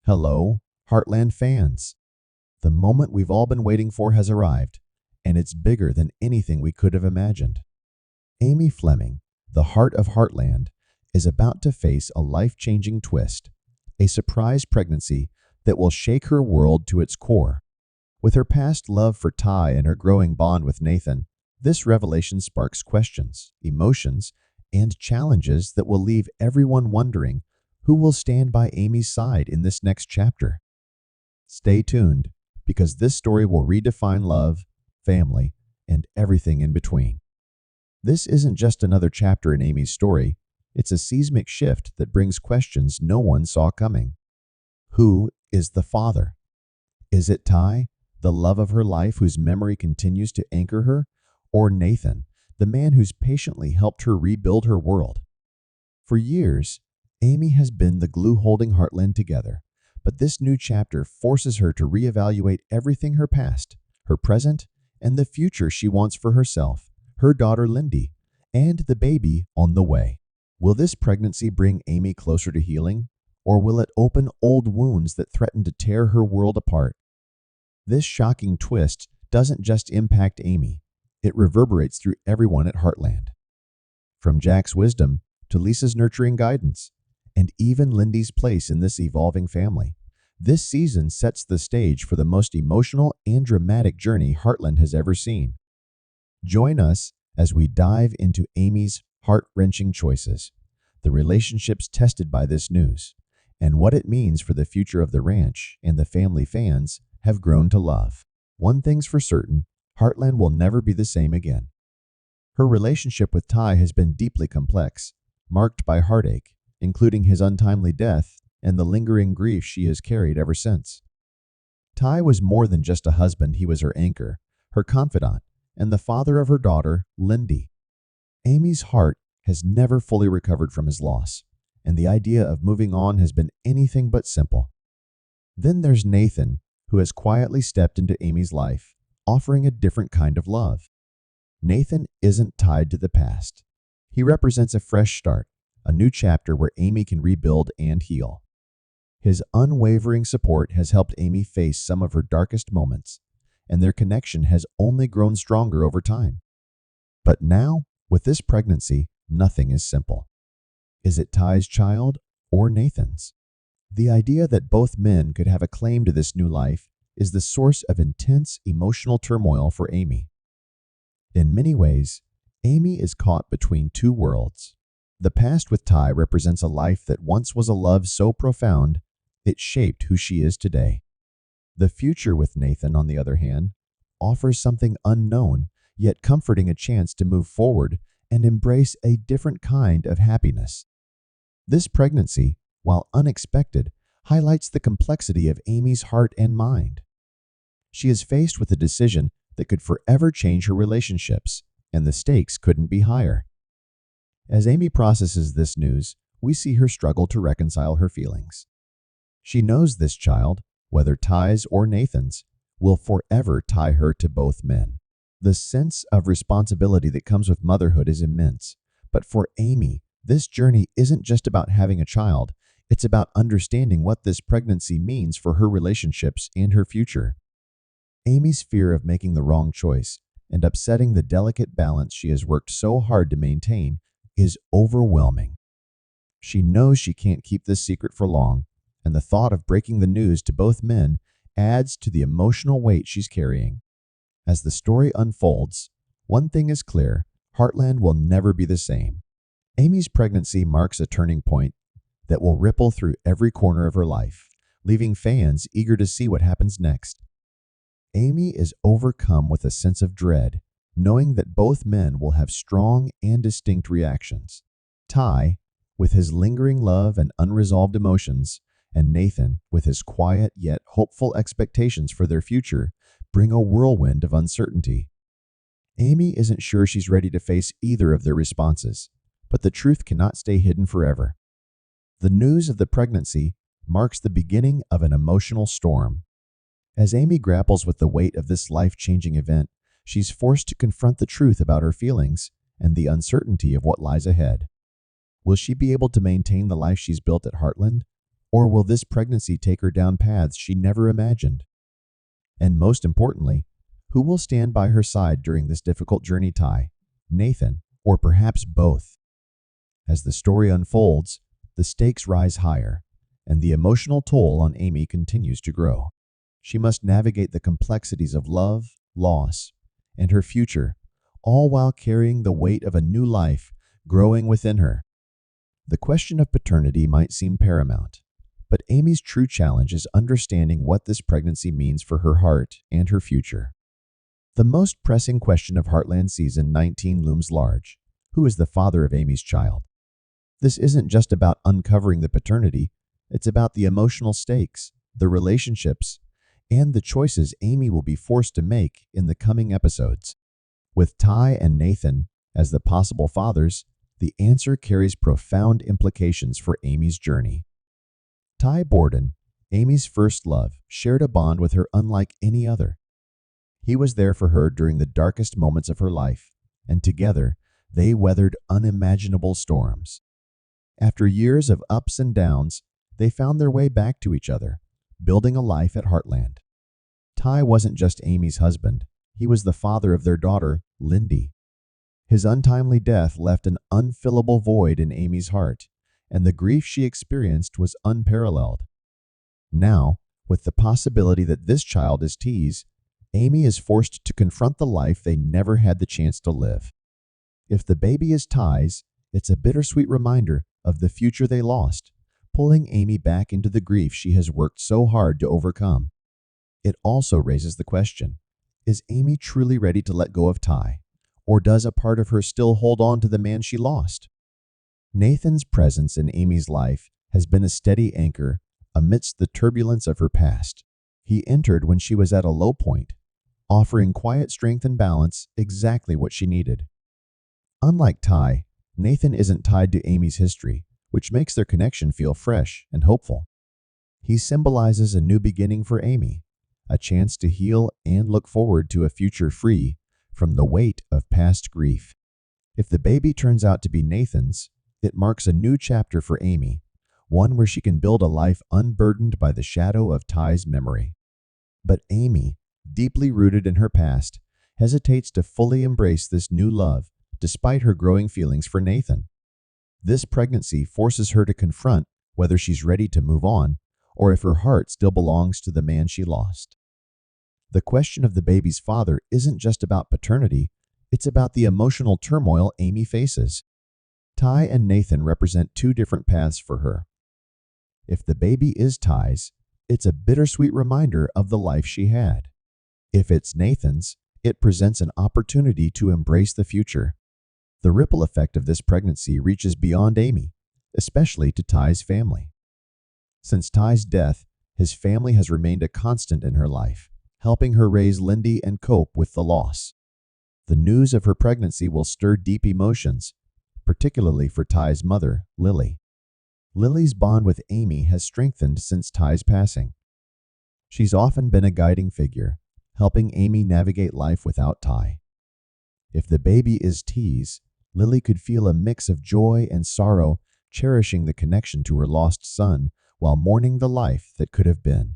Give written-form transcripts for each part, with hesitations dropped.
Hello, Heartland fans. The moment we've all been waiting for has arrived, and it's bigger than anything we could have imagined. Amy Fleming, the heart of Heartland, is about to face a life-changing twist, a surprise pregnancy that will shake her world to its core. With her past love for Ty and her growing bond with Nathan, this revelation sparks questions, emotions, and challenges that will leave everyone wondering who will stand by Amy's side in this next chapter. Stay tuned, because this story will redefine love, family, and everything in between. This isn't just another chapter in Amy's story, it's a seismic shift that brings questions no one saw coming. Who is the father? Is it Ty, the love of her life whose memory continues to anchor her, or Nathan, the man who's patiently helped her rebuild her world? For years, Amy has been the glue holding Heartland together, but this new chapter forces her to reevaluate everything: her past, her present, and the future she wants for herself, her daughter Lindy, and the baby on the way. Will this pregnancy bring Amy closer to healing, or will it open old wounds that threaten to tear her world apart? This shocking twist doesn't just impact Amy, it reverberates through everyone at Heartland. From Jack's wisdom to Lisa's nurturing guidance, and even Lindy's place in this evolving family, this season sets the stage for the most emotional and dramatic journey Heartland has ever seen. Join us as we dive into Amy's heart-wrenching choices, the relationships tested by this news, and what it means for the future of the ranch and the family fans have grown to love. One thing's for certain, Heartland will never be the same again. Her relationship with Ty has been deeply complex, marked by heartache, including his untimely death and the lingering grief she has carried ever since. Ty was more than just a husband. He was her anchor, her confidant, and the father of her daughter, Lindy. Amy's heart has never fully recovered from his loss, and the idea of moving on has been anything but simple. Then there's Nathan, who has quietly stepped into Amy's life, offering a different kind of love. Nathan isn't tied to the past. He represents a fresh start, a new chapter where Amy can rebuild and heal. His unwavering support has helped Amy face some of her darkest moments, and their connection has only grown stronger over time. But now, with this pregnancy, nothing is simple. Is it Ty's child or Nathan's? The idea that both men could have a claim to this new life is the source of intense emotional turmoil for Amy. In many ways, Amy is caught between two worlds. The past with Ty represents a life that once was a love so profound, it shaped who she is today. The future with Nathan, on the other hand, offers something unknown, yet comforting: a chance to move forward and embrace a different kind of happiness. This pregnancy, while unexpected, highlights the complexity of Amy's heart and mind. She is faced with a decision that could forever change her relationships, and the stakes couldn't be higher. As Amy processes this news, we see her struggle to reconcile her feelings. She knows this child, whether Ty's or Nathan's, will forever tie her to both men. The sense of responsibility that comes with motherhood is immense, but for Amy, this journey isn't just about having a child, it's about understanding what this pregnancy means for her relationships and her future. Amy's fear of making the wrong choice and upsetting the delicate balance she has worked so hard to maintain is overwhelming. She knows she can't keep this secret for long, and the thought of breaking the news to both men adds to the emotional weight she's carrying. As the story unfolds, one thing is clear: Heartland will never be the same. Amy's pregnancy marks a turning point that will ripple through every corner of her life, leaving fans eager to see what happens next. Amy is overcome with a sense of dread, knowing that both men will have strong and distinct reactions. Ty, with his lingering love and unresolved emotions, and Nathan, with his quiet yet hopeful expectations for their future, bring a whirlwind of uncertainty. Amy isn't sure she's ready to face either of their responses, but the truth cannot stay hidden forever. The news of the pregnancy marks the beginning of an emotional storm. As Amy grapples with the weight of this life-changing event, she's forced to confront the truth about her feelings and the uncertainty of what lies ahead. Will she be able to maintain the life she's built at Heartland, Or will this pregnancy take her down paths she never imagined? And most importantly, who will stand by her side during this difficult journey? Ty, Nathan, or perhaps both? As the story unfolds, the stakes rise higher, and the emotional toll on Amy continues to grow. She must navigate the complexities of love, loss, and her future, all while carrying the weight of a new life growing within her. The question of paternity might seem paramount, but Amy's true challenge is understanding what this pregnancy means for her heart and her future. The most pressing question of Heartland Season 19 looms large. Who is the father of Amy's child? This isn't just about uncovering the paternity, it's about the emotional stakes, the relationships, and the choices Amy will be forced to make in the coming episodes. With Ty and Nathan as the possible fathers, the answer carries profound implications for Amy's journey. Ty Borden, Amy's first love, shared a bond with her unlike any other. He was there for her during the darkest moments of her life, and together they weathered unimaginable storms. After years of ups and downs, they found their way back to each other, building a life at Heartland. Ty wasn't just Amy's husband, he was the father of their daughter, Lindy. His untimely death left an unfillable void in Amy's heart, and the grief she experienced was unparalleled. Now, with the possibility that this child is T's, Amy is forced to confront the life they never had the chance to live. If the baby is Ty's, it's a bittersweet reminder of the future they lost, pulling Amy back into the grief she has worked so hard to overcome. It also raises the question, is Amy truly ready to let go of Ty, or does a part of her still hold on to the man she lost? Nathan's presence in Amy's life has been a steady anchor amidst the turbulence of her past. He entered when she was at a low point, offering quiet strength and balance, exactly what she needed. Unlike Ty, Nathan isn't tied to Amy's history, which makes their connection feel fresh and hopeful. He symbolizes a new beginning for Amy, a chance to heal and look forward to a future free from the weight of past grief. If the baby turns out to be Nathan's, it marks a new chapter for Amy, one where she can build a life unburdened by the shadow of Ty's memory. But Amy, deeply rooted in her past, hesitates to fully embrace this new love despite her growing feelings for Nathan. This pregnancy forces her to confront whether she's ready to move on or if her heart still belongs to the man she lost. The question of the baby's father isn't just about paternity, it's about the emotional turmoil Amy faces. Ty and Nathan represent two different paths for her. If the baby is Ty's, it's a bittersweet reminder of the life she had. If it's Nathan's, it presents an opportunity to embrace the future. The ripple effect of this pregnancy reaches beyond Amy, especially to Ty's family. Since Ty's death, his family has remained a constant in her life, helping her raise Lindy and cope with the loss. The news of her pregnancy will stir deep emotions, particularly for Ty's mother, Lily. Lily's bond with Amy has strengthened since Ty's passing. She's often been a guiding figure, helping Amy navigate life without Ty. If the baby is T's, Lily could feel a mix of joy and sorrow, cherishing the connection to her lost son while mourning the life that could have been.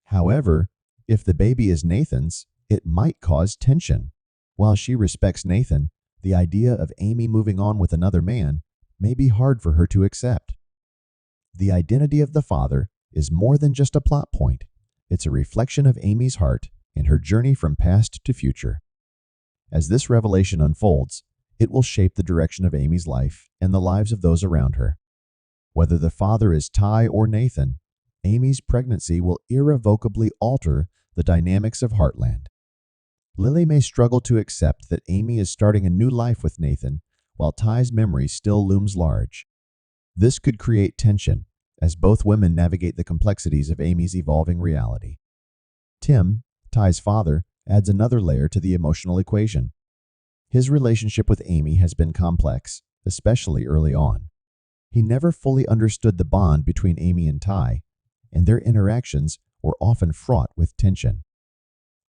However, if the baby is Nathan's, it might cause tension. While she respects Nathan, the idea of Amy moving on with another man may be hard for her to accept. The identity of the father is more than just a plot point. It's a reflection of Amy's heart and her journey from past to future. As this revelation unfolds, it will shape the direction of Amy's life and the lives of those around her. Whether the father is Ty or Nathan, Amy's pregnancy will irrevocably alter the dynamics of Heartland. Lily may struggle to accept that Amy is starting a new life with Nathan, while Ty's memory still looms large. This could create tension as both women navigate the complexities of Amy's evolving reality. Tim, Ty's father, adds another layer to the emotional equation. His relationship with Amy has been complex, especially early on. He never fully understood the bond between Amy and Ty, and their interactions were often fraught with tension.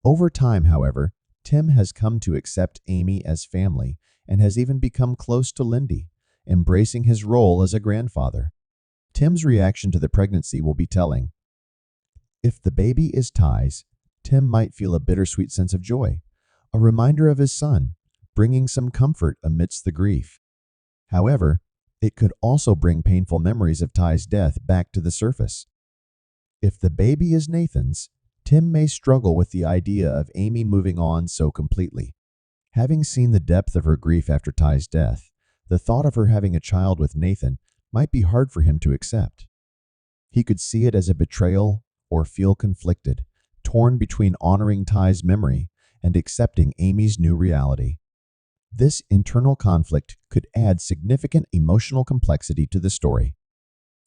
Over time, however, Tim has come to accept Amy as family and has even become close to Lindy, embracing his role as a grandfather. Tim's reaction to the pregnancy will be telling. If the baby is Ty's, Tim might feel a bittersweet sense of joy, a reminder of his son, bringing some comfort amidst the grief. However, it could also bring painful memories of Ty's death back to the surface. If the baby is Nathan's, Tim may struggle with the idea of Amy moving on so completely. Having seen the depth of her grief after Ty's death, the thought of her having a child with Nathan might be hard for him to accept. He could see it as a betrayal or feel conflicted, torn between honoring Ty's memory and accepting Amy's new reality. This internal conflict could add significant emotional complexity to the story.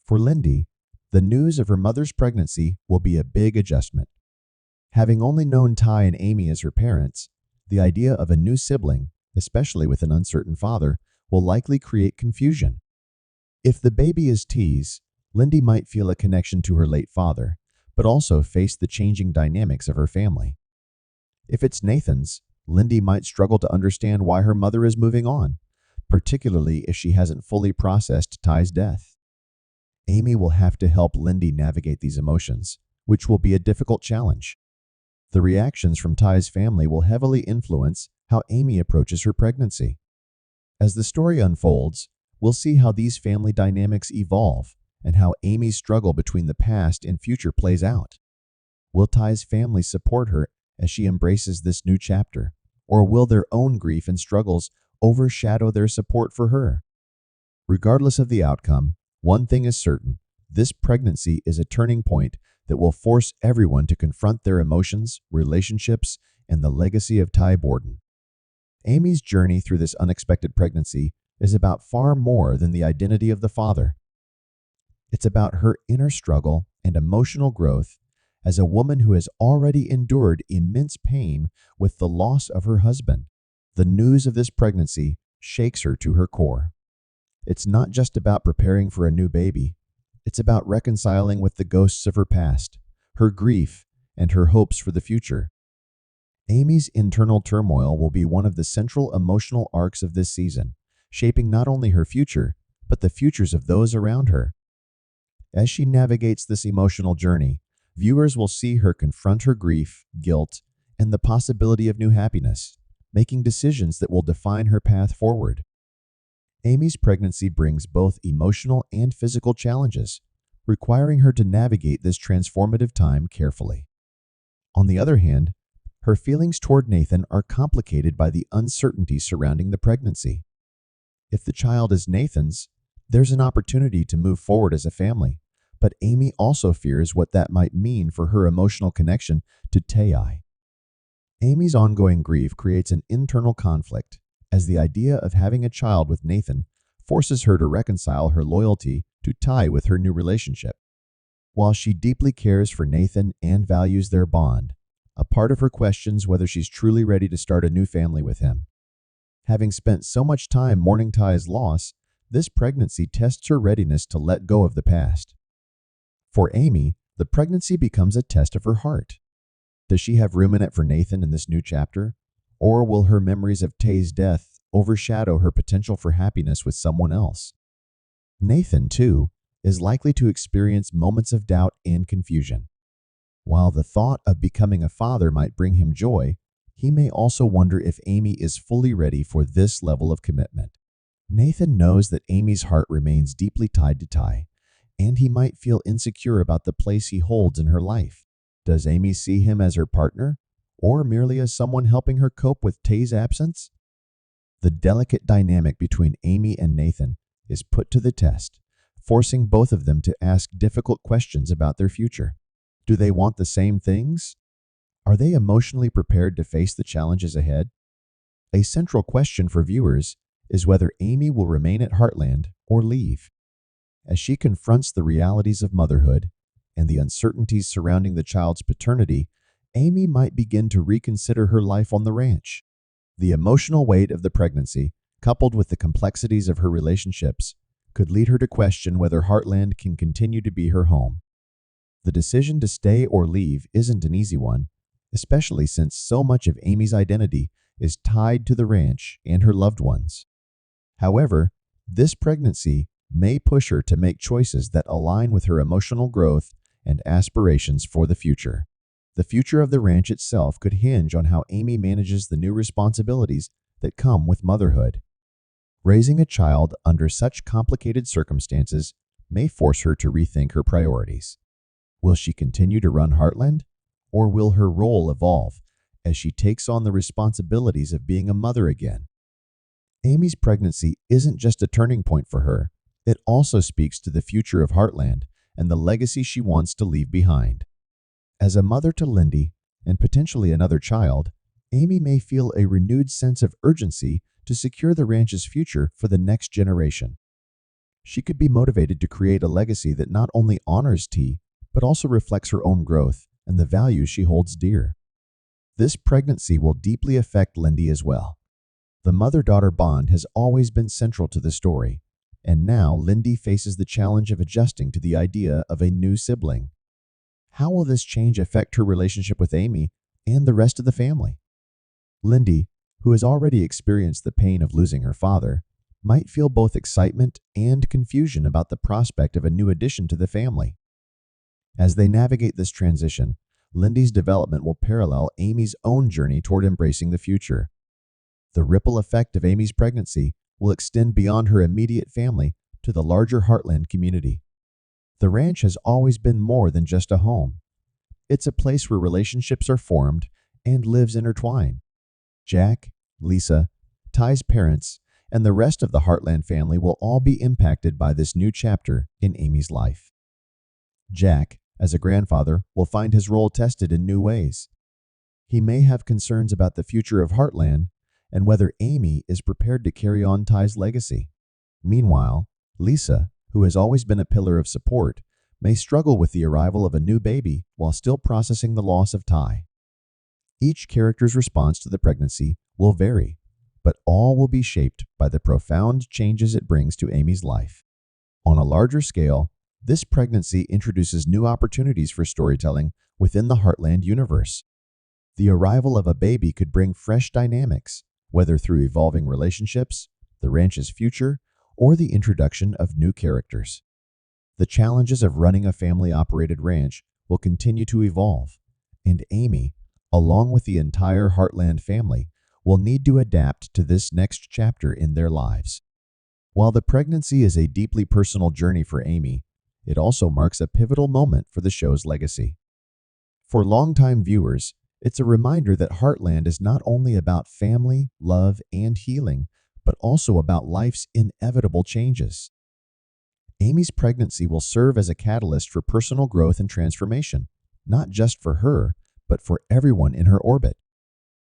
For Lindy, the news of her mother's pregnancy will be a big adjustment. Having only known Ty and Amy as her parents, the idea of a new sibling, especially with an uncertain father, will likely create confusion. If the baby is T's, Lindy might feel a connection to her late father, but also face the changing dynamics of her family. If it's Nathan's, Lindy might struggle to understand why her mother is moving on, particularly if she hasn't fully processed Ty's death. Amy will have to help Lindy navigate these emotions, which will be a difficult challenge. The reactions from Ty's family will heavily influence how Amy approaches her pregnancy. As the story unfolds, we'll see how these family dynamics evolve and how Amy's struggle between the past and future plays out. Will Ty's family support her as she embraces this new chapter, or will their own grief and struggles overshadow their support for her? Regardless of the outcome, one thing is certain: this pregnancy is a turning point that will force everyone to confront their emotions, relationships, and the legacy of Ty Borden. Amy's journey through this unexpected pregnancy is about far more than the identity of the father. It's about her inner struggle and emotional growth as a woman who has already endured immense pain with the loss of her husband. The news of this pregnancy shakes her to her core. It's not just about preparing for a new baby. It's about reconciling with the ghosts of her past, her grief, and her hopes for the future. Amy's internal turmoil will be one of the central emotional arcs of this season, shaping not only her future, but the futures of those around her. As she navigates this emotional journey, viewers will see her confront her grief, guilt, and the possibility of new happiness, making decisions that will define her path forward. Amy's pregnancy brings both emotional and physical challenges, requiring her to navigate this transformative time carefully. On the other hand, her feelings toward Nathan are complicated by the uncertainty surrounding the pregnancy. If the child is Nathan's, there's an opportunity to move forward as a family, but Amy also fears what that might mean for her emotional connection to Ty. Amy's ongoing grief creates an internal conflict, as the idea of having a child with Nathan forces her to reconcile her loyalty to Ty with her new relationship. While she deeply cares for Nathan and values their bond, a part of her questions whether she's truly ready to start a new family with him. Having spent so much time mourning Ty's loss, this pregnancy tests her readiness to let go of the past. For Amy, the pregnancy becomes a test of her heart. Does she have room in it for Nathan in this new chapter? Or will her memories of Tay's death overshadow her potential for happiness with someone else? Nathan, too, is likely to experience moments of doubt and confusion. While the thought of becoming a father might bring him joy, he may also wonder if Amy is fully ready for this level of commitment. Nathan knows that Amy's heart remains deeply tied to Ty, and he might feel insecure about the place he holds in her life. Does Amy see him as her partner, or merely as someone helping her cope with Tay's absence? The delicate dynamic between Amy and Nathan is put to the test, forcing both of them to ask difficult questions about their future. Do they want the same things? Are they emotionally prepared to face the challenges ahead? A central question for viewers is whether Amy will remain at Heartland or leave. As she confronts the realities of motherhood and the uncertainties surrounding the child's paternity, Amy might begin to reconsider her life on the ranch. The emotional weight of the pregnancy, coupled with the complexities of her relationships, could lead her to question whether Heartland can continue to be her home. The decision to stay or leave isn't an easy one, especially since so much of Amy's identity is tied to the ranch and her loved ones. However, this pregnancy may push her to make choices that align with her emotional growth and aspirations for the future. The future of the ranch itself could hinge on how Amy manages the new responsibilities that come with motherhood. Raising a child under such complicated circumstances may force her to rethink her priorities. Will she continue to run Heartland, or will her role evolve as she takes on the responsibilities of being a mother again? Amy's pregnancy isn't just a turning point for her, it also speaks to the future of Heartland and the legacy she wants to leave behind. As a mother to Lindy and potentially another child, Amy may feel a renewed sense of urgency to secure the ranch's future for the next generation. She could be motivated to create a legacy that not only honors T, but also reflects her own growth and the values she holds dear. This pregnancy will deeply affect Lindy as well. The mother-daughter bond has always been central to the story, and now Lindy faces the challenge of adjusting to the idea of a new sibling. How will this change affect her relationship with Amy and the rest of the family? Lindy, who has already experienced the pain of losing her father, might feel both excitement and confusion about the prospect of a new addition to the family. As they navigate this transition, Lindy's development will parallel Amy's own journey toward embracing the future. The ripple effect of Amy's pregnancy will extend beyond her immediate family to the larger Heartland community. The ranch has always been more than just a home. It's a place where relationships are formed and lives intertwine. Jack, Lisa, Ty's parents, and the rest of the Heartland family will all be impacted by this new chapter in Amy's life. Jack, as a grandfather, will find his role tested in new ways. He may have concerns about the future of Heartland and whether Amy is prepared to carry on Ty's legacy. Meanwhile, Lisa, who has always been a pillar of support, may struggle with the arrival of a new baby while still processing the loss of Ty. Each character's response to the pregnancy will vary, but all will be shaped by the profound changes it brings to Amy's life. On a larger scale, this pregnancy introduces new opportunities for storytelling within the Heartland universe. The arrival of a baby could bring fresh dynamics, whether through evolving relationships, the ranch's future, or the introduction of new characters. The challenges of running a family-operated ranch will continue to evolve, and Amy, along with the entire Heartland family, will need to adapt to this next chapter in their lives. While the pregnancy is a deeply personal journey for Amy, it also marks a pivotal moment for the show's legacy. For longtime viewers, it's a reminder that Heartland is not only about family, love, and healing, but also about life's inevitable changes. Amy's pregnancy will serve as a catalyst for personal growth and transformation, not just for her, but for everyone in her orbit.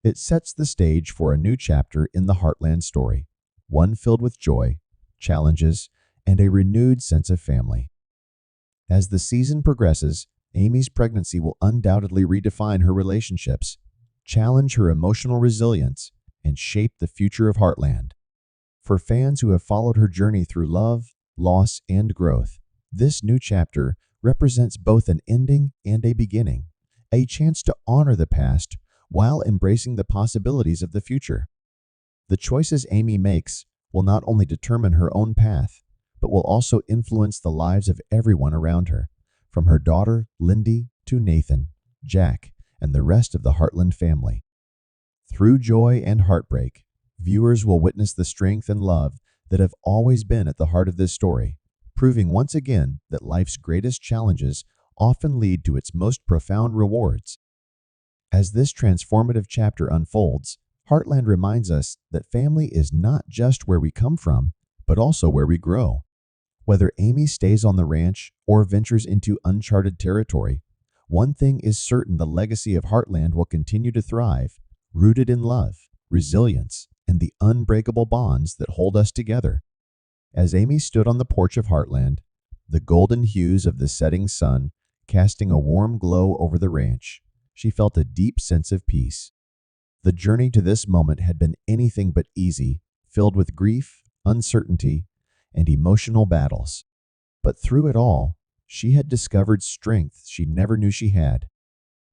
It sets the stage for a new chapter in the Heartland story, one filled with joy, challenges, and a renewed sense of family. As the season progresses, Amy's pregnancy will undoubtedly redefine her relationships, challenge her emotional resilience, and shape the future of Heartland. For fans who have followed her journey through love, loss, and growth, this new chapter represents both an ending and a beginning, a chance to honor the past while embracing the possibilities of the future. The choices Amy makes will not only determine her own path, but will also influence the lives of everyone around her, from her daughter, Lindy, to Nathan, Jack, and the rest of the Heartland family. Through joy and heartbreak, viewers will witness the strength and love that have always been at the heart of this story, proving once again that life's greatest challenges often lead to its most profound rewards. As this transformative chapter unfolds, Heartland reminds us that family is not just where we come from, but also where we grow. Whether Amy stays on the ranch or ventures into uncharted territory, one thing is certain: the legacy of Heartland will continue to thrive, rooted in love, resilience, and the unbreakable bonds that hold us together. As Amy stood on the porch of Heartland, the golden hues of the setting sun casting a warm glow over the ranch, she felt a deep sense of peace. The journey to this moment had been anything but easy, filled with grief, uncertainty, and emotional battles. But through it all, she had discovered strength she never knew she had.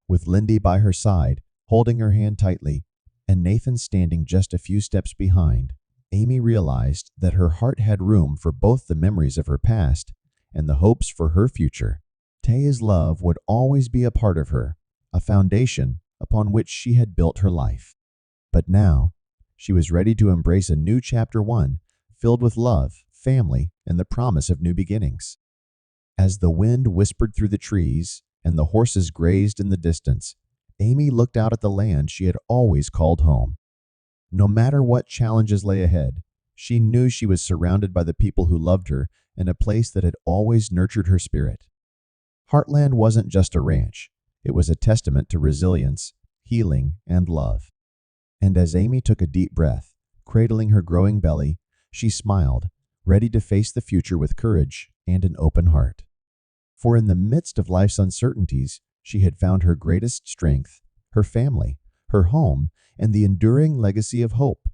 With Lindy by her side, holding her hand tightly, and Nathan standing just a few steps behind, Amy realized that her heart had room for both the memories of her past and the hopes for her future. Taya's love would always be a part of her, a foundation upon which she had built her life. But now, she was ready to embrace a new chapter one, filled with love, family, and the promise of new beginnings. As the wind whispered through the trees and the horses grazed in the distance, Amy looked out at the land she had always called home. No matter what challenges lay ahead, she knew she was surrounded by the people who loved her and a place that had always nurtured her spirit. Heartland wasn't just a ranch. It was a testament to resilience, healing, and love. And as Amy took a deep breath, cradling her growing belly, she smiled, ready to face the future with courage and an open heart. For in the midst of life's uncertainties, she had found her greatest strength, her family, her home, and the enduring legacy of hope.